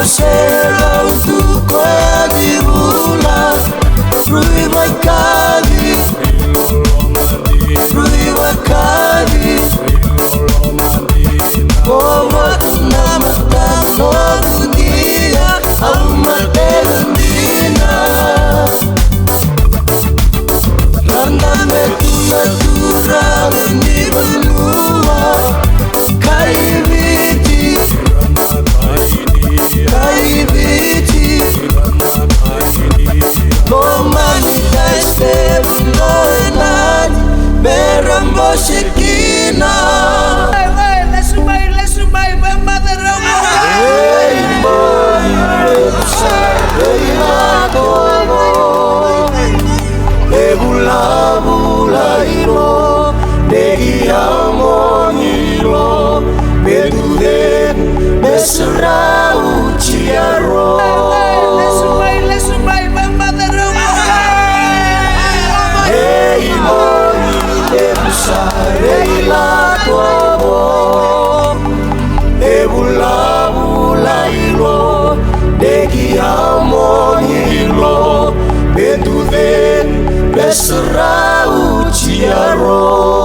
será tu coadibula Ruiva Cali Ruiva Cali Como nama novo dia Alma terandina Randa metuna dura Ni benua Kaiviti Kaiviti Lomani daiste Loenani Berambo Shekina Lesumai Madarama Ei mãe Ei lá como Ebula bula iro Degi amonilo Beduden Besera uciaro Lesumai Madarama Ei mãe Debusa Ei lá como Ebula bula iro Degi amonilo Beduden Besera uciaro